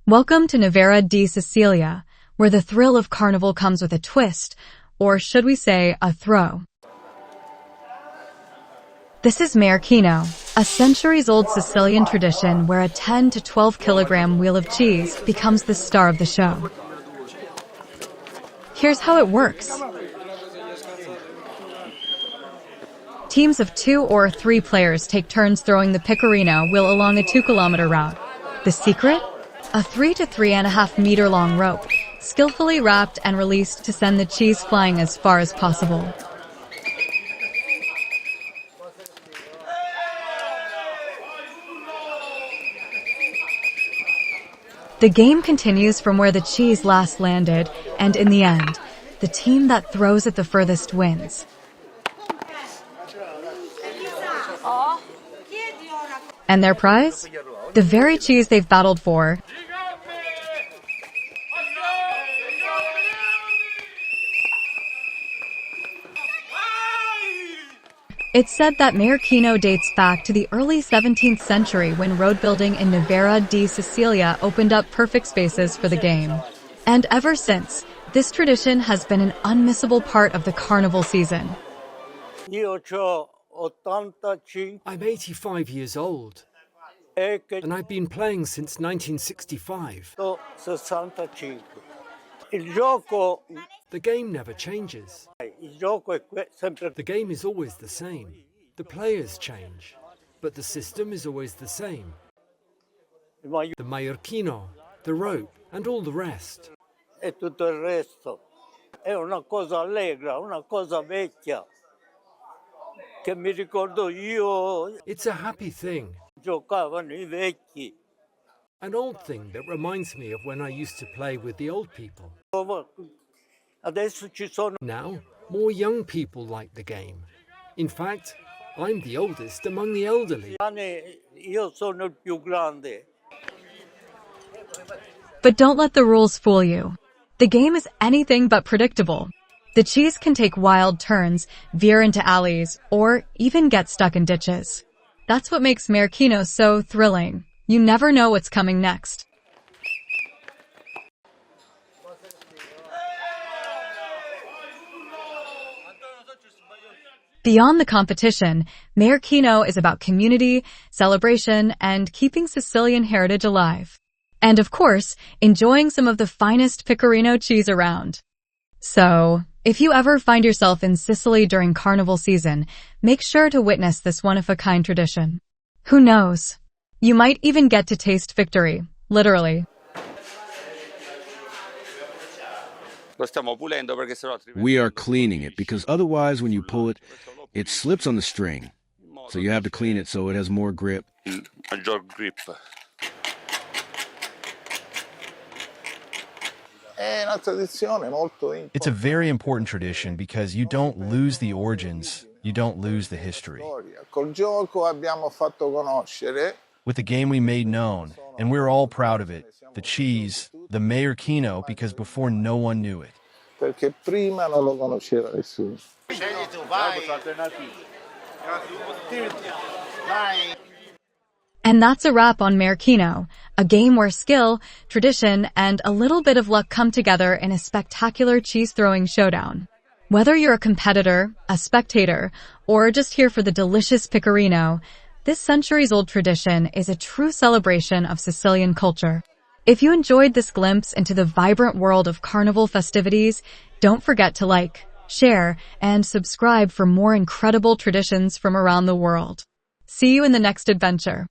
Welcome to Novara di Sicilia, where the thrill of carnival comes with a twist, or should we say, a throw. This is Maiorchino, a centuries-old Sicilian tradition where a 10 to 12 kilogram wheel of cheese becomes the star of the show. Here's how it works. Teams of 2 or 3 players take turns throwing the Pecorino wheel along a 2-kilometer route. The secret? A 3 to 3.5 meter long rope, skillfully wrapped and released to send the cheese flying as far as possible. The game continues from where the cheese last landed, and in the end, the team that throws it the furthest wins. And their prize? The very cheese they've battled for. It's said that Maiorchino dates back to the early 17th century when road building in Novara di Sicilia opened up perfect spaces for the game. And ever since, this tradition has been an unmissable part of the carnival season. I'm 85 years old, and I've been playing since 1965. The game never changes. The game is always the same. The players change, but the system is always the same. The Maiorchino, the rope, and all the rest. È una cosa allegra, una cosa vecchia, che mi ricordo io. It's a happy thing. Giocavano I vecchi. An old thing that reminds me of when I used to play with the old people. Adesso ci sono. Now, more young people like the game. In fact, I'm the oldest among the elderly. Io sono il più grande. But don't let the rules fool you. The game is anything but predictable. The cheese can take wild turns, veer into alleys, or even get stuck in ditches. That's what makes Maiorchino so thrilling. You never know what's coming next. Beyond the competition, Maiorchino is about community, celebration, and keeping Sicilian heritage alive. And of course, enjoying some of the finest Pecorino cheese around. So, if you ever find yourself in Sicily during carnival season, make sure to witness this one-of-a-kind tradition. Who knows? You might even get to taste victory, literally. We are cleaning it because otherwise when you pull it, it slips on the string. So you have to clean it so it has more grip. It's a very important tradition because you don't lose the origins, you don't lose the history. With the game we made known, and we're all proud of it, the cheese, the Maiorchino, because before no one knew it. And that's a wrap on Maiorchino, a game where skill, tradition, and a little bit of luck come together in a spectacular cheese-throwing showdown. Whether you're a competitor, a spectator, or just here for the delicious Pecorino, this centuries-old tradition is a true celebration of Sicilian culture. If you enjoyed this glimpse into the vibrant world of carnival festivities, don't forget to like, share, and subscribe for more incredible traditions from around the world. See you in the next adventure.